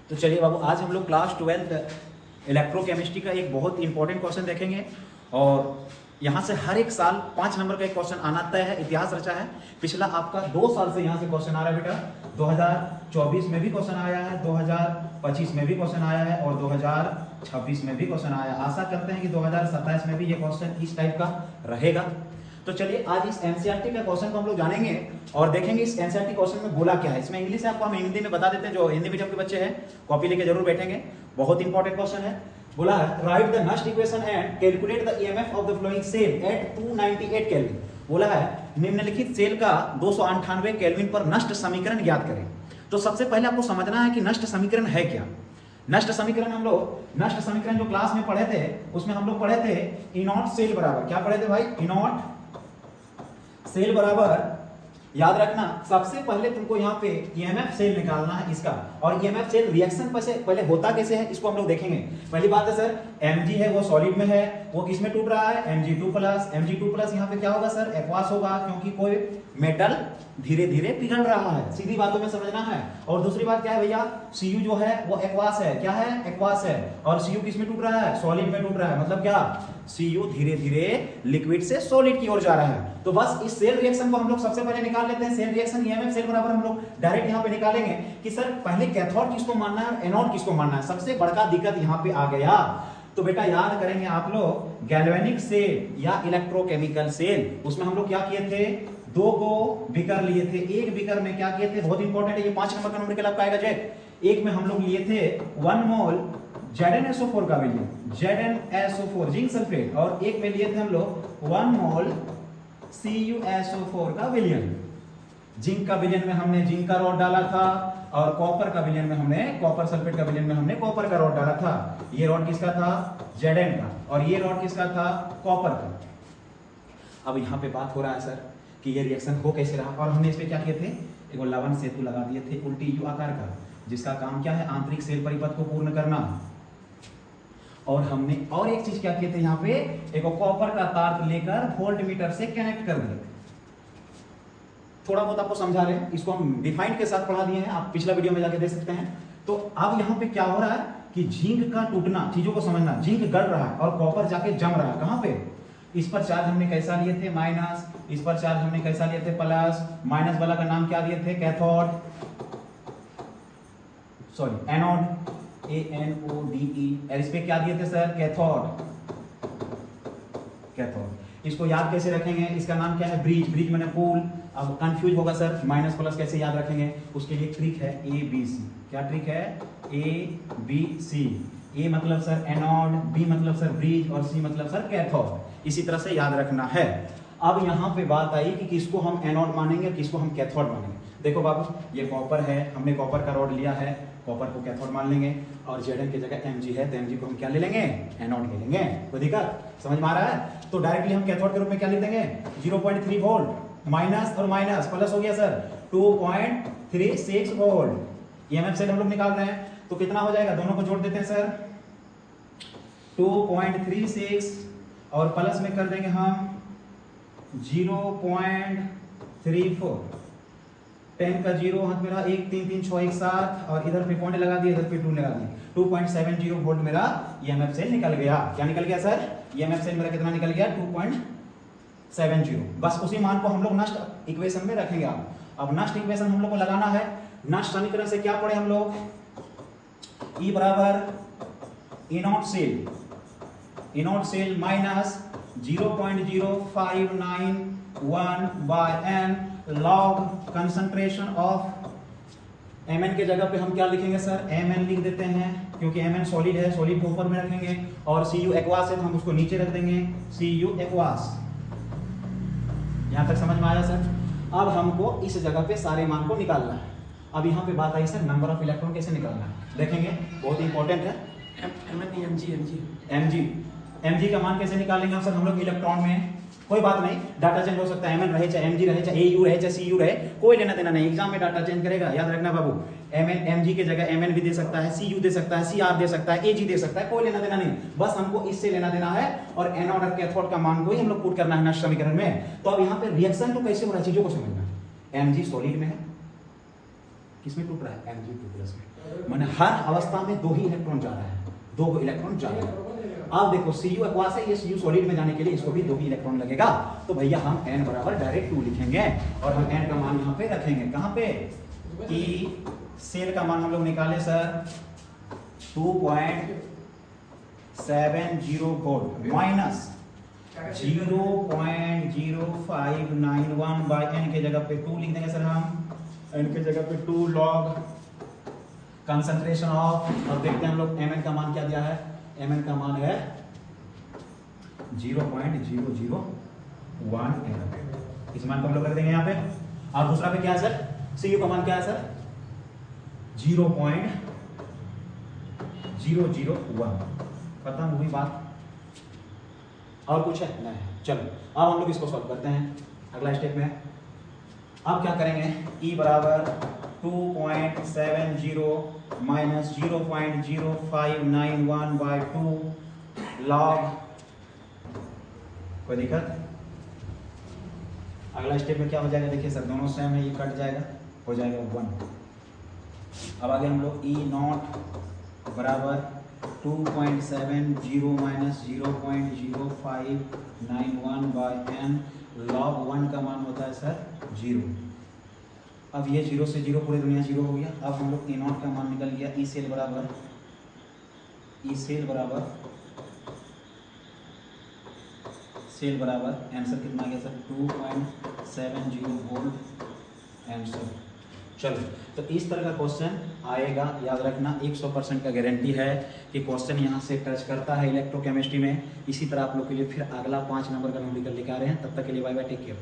तो चलिए बाबू, आज हम लोग क्लास 12 इलेक्ट्रोकेमिस्ट्री का एक बहुत इंपॉर्टेंट क्वेश्चन देखेंगे। और यहाँ से हर एक साल 5 नंबर का एक क्वेश्चन आना तय है। इतिहास रचा है। पिछला आपका 2 साल से यहाँ से क्वेश्चन आ रहा है बेटा। 2024 में भी क्वेश्चन आया है, 2025 में भी क्वेश्चन आया है और 2026 में भी क्वेश्चन आया है। आशा करते हैं कि 2027 में भी ये क्वेश्चन इस टाइप का रहेगा। तो चलिए आज इस एनसीईआरटी का क्वेश्चन को हम लोग जानेंगे और देखेंगे इस एनसीईआरटी क्वेश्चन में बोला क्या है। इसमें इंग्लिश है, आपको हम हिंदी में बता देते हैं। जो हिंदी मीडियम के बच्चे हैं कॉपी लेके जरूर बैठेंगे। बहुत इंपॉर्टेंट क्वेश्चन है। बोला है write the Nernst equation and calculate the EMF of the flowing cell at 298 kelvin. बोला है निम्नलिखित सेल का 298 केल्विन पर नष्ट समीकरण ज्ञात करें। तो सबसे पहले आपको समझना है कि नष्ट समीकरण है क्या। नष्ट समीकरण हम लोग नष्ट समीकरण जो क्लास में पढ़े थे उसमें हम लोग पढ़े थे ई नॉट सेल बराबर क्या पढ़े थे भाई, ई नॉट सेल बराबर, याद रखना सबसे पहले तुमको यहाँ पे ईएमएफ सेल निकालना है इसका। और ईएमएफ सेल रिएक्शन पहले होता कैसे है इसको हम लोग देखेंगे। पहली बात है सर Mg है वो सॉलिड में है, वो किस में टूट रहा है Mg2+। Mg2+ यहाँ पे क्या होगा सर, एक्वास होगा, क्योंकि कोई मेटल धीरे धीरे पिघल रहा है। सीधी बातों में समझना है। और दूसरी बात क्या है भैया, Cu जो है वो एक्वास है। क्या है, एक्वास है। और Cu किस में टूट रहा है, सॉलिड में टूट रहा है। मतलब क्या, Cu धीरे धीरे लिक्विड से सॉलिड की ओर जा रहा है। तो बस इस सेल रिएक्शन को हम लोग सबसे पहले निकाल लेते हैं। सेल रिएक्शन ईएमएफ सेल बराबर हम लोग डायरेक्ट यहाँ पे निकालेंगे कि सर पहले कैथोड किसको मानना है और एनोड किसको मानना है। सबसे बड़का दिक्कत यहाँ पे आ गया। तो बेटा याद करेंगे आप लोग गैल्वेनिक सेल या इलेक्ट्रोकेमिकल सेल, उसमें हम लोग क्या किए थे, 2 को बीकर लिए थे। एक बीकर में क्या किए थे, बहुत इंपॉर्टेंट है ये, 5 नंबर का न्यूमेरिकल आपका आएगा चेक। एक में हम लोग लिए थे 1 मोल ZnSO4 का विलयन, ZnSO4 जिंक सल्फेट, और एक में लिए थे हम लोग 1 मोल CuSO4 का विलयन। जिंक का विलयन में हमने जिंक का रॉड डाला था और कॉपर का विलयन में हमने कॉपर सल्फेट का विलयन में हमने कॉपर का रॉड डाला था। ये रॉड किसका था, Zn का, और ये रॉड किसका था, कॉपर का। अब यहाँ पे बात हो रहा है सर कि ये रिएक्शन हो कैसे रहा। और हमने इस पे क्या किए थे, एक लवण सेतु लगा दिए थे उल्टी यू आकार का, जिसका काम क्या है, आंतरिक सेल परिपथ को पूर्ण करना। और हमने और एक चीज क्या किए थे, यहाँ पे एक कॉपर का तार लेकर वोल्ट मीटर से कनेक्ट कर दिए। थोड़ा बहुत आपको समझा रहे हैं, इसको हम डिफाइंड के साथ पढ़ा दिए हैं, आप पिछला वीडियो में जाके देख सकते हैं। तो अब यहाँ पे क्या हो रहा है कि जिंक का टूटना, चीजों को समझना, जिंक गड़ रहा है और कॉपर जाके जम रहा है। कहाँ पे, इस पर चार्ज हमने कैसा लिए थे, माइनस, इस पर चार्ज हमने कैसा लिए थे, प्लस। माइनस वाला का नाम क्या दिए थे, कैथोड, सॉरी एनोड, ANODE। और इस पे क्या दिए थे सर, कैथोड, कैथोड। इसको याद कैसे रखेंगे, इसका नाम क्या है, ब्रिज, ब्रिज मैंने पुल। अब कंफ्यूज होगा सर माइनस प्लस कैसे याद रखेंगे, उसके लिए ट्रिक है ABC। क्या ट्रिक है, ABC। A मतलब सर एनोड, B मतलब सर ब्रिज और C मतलब सर कैथोड। इसी तरह से याद रखना है। अब यहाँ पे बात आई कि किसको हम एनोड मानेंगे, किसको हम कैथोड मानेंगे। देखो बाबू, ये कॉपर है, हमने कॉपर का रॉड लिया है, कॉपर को कैथोड मान लेंगे, और Zn की जगह Mg है तो Mg को हम क्या ले लेंगे, एनोड ले लेंगे। कोई दिक्कत समझ में आ रहा है। तो डायरेक्टली हम कैथोड के रूप में क्या लिख देंगे, 0.3 वोल्ट, माइनस और माइनस प्लस हो गया सर 2.36 वोल्ट। ईएमएफ सेल हम लोग निकाल रहे हैं तो कितना हो जाएगा, दोनों को जोड़ देते हैं सर, 2.36 और प्लस में कर देंगे हम 0.34। 10 का 0 हाथ मेरा 1 3 3 6 1 7, और इधर पे पॉइंट लगा दिए, इधर पे 2 लगा दिए। 2.70 वोल्ट मेरा ईएमएफ सेल निकल गया। क्या निकल गया सर, ईएमएफ सेल मेरा कितना निकल गया, 2.70। बस उसी मान को हम लोग नष्ट इक्वेशन में रखेंगे। अब नष्ट इक्वेशन हम लोग को लगाना है। नष्ट समीकरण से क्या पढ़े हम लोग, E बराबर E naught cell minus 0.0591 by n log concentration of Mn के जगह पे हम क्या लिखेंगे सर, Mn लिख देते हैं, क्योंकि Mn सॉलिड है, सॉलिड को ऊपर में रखेंगे, और Cu एक्वास है तो हम उसको नीचे रख देंगे, Cu एक्वास। यहां तक समझ में आया सर। अब हमको इस जगह पे सारे मान को निकालना है। अब यहाँ पे बात आई सर नंबर ऑफ इलेक्ट्रॉन कैसे निकालना है, देखेंगे, बहुत इंपॉर्टेंट है। Mg का मान कैसे निकालेंगे हम सर, हम लोग इलेक्ट्रॉन में, कोई बात नहीं, डाटा चेंज हो सकता है, Mn रहे चाहे Mg रहे चाहे Au रहे चाहे Cu रहे, कोई लेना देना नहीं, एग्जाम में डाटा चेंज करेगा। याद रखना बाबू, Mg के जगह Mn भी दे सकता है, Cu दे सकता है, Cr दे सकता है, Ag दे सकता है, कोई लेना देना नहीं। बस हमको इससे लेना देना है और एनोड और कैथोड का मान को ही हम लोग पुट करना है नष्ट समीकरण में। तो अब यहाँ पे रिएक्शन तो कैसे हो रहा है, चीजों को समझना है। Mg सॉलिड में है, किसमें टूट रहा है? Mg2+ में। माने हर अवस्था में 2 ही इलेक्ट्रॉन जा रहा है, 2 इलेक्ट्रॉन जा रहा है। अब देखो Cu एक्वा से ये Cu सॉलिड में जाने के लिए इसको भी 2 ही इलेक्ट्रॉन लगेगा, तो भैया हम n बराबर डायरेक्ट 2 लिखेंगे और हम n का मान यहाँ पे रखेंगे। कहाँ पे? कि सेल का मान हम लोग निकाले sir 2.70 volt minus 0.0591 by n के जगह पे 2 लिख देंगे सर हम, n के जगह पे 2 लॉग कंसंट्रेशन ऑफ, और देखते हैं हम लोग mn का मान क्या दिया है, mn का मान है 0.001 n, इस मान को हम लोग कर देंगे यहाँ पे। और दूसरा पे क्या है सर? Cu का मान क्या है सर? 0.001। खत्म हुई बात, और कुछ है? नहीं। चलो अब हम लोग इसको सॉल्व करते हैं अगला स्टेप में। अब क्या करेंगे? E बराबर 2.70 माइनस 0.0591 बाई 2 लॉग, कोई दिक्कत? अगला स्टेप में क्या हो जाएगा? देखिए सर दोनों सेम है, ये कट जाएगा, हो जाएगा 1। अब आगे हम लोग E0 बराबर 2.70 माइनस 0.0591 बाई n लॉग 1 का मान होता है सर 0। अब ये 0 से 0 पूरी दुनिया 0 हो गया। अब हम लोग E0 का मान निकल गया। ई सेल बराबर आंसर कितना आ गया सर? 2.70 volt answer. चलो तो इस तरह का क्वेश्चन आएगा, याद रखना 100% का गारंटी है कि क्वेश्चन यहाँ से टच करता है इलेक्ट्रोकेमिस्ट्री में। इसी तरह आप लोग के लिए फिर अगला 5 नंबर का न्यूमेरिकल लेकर आ रहे हैं। तब तक के लिए बाय बाय, टेक केयर।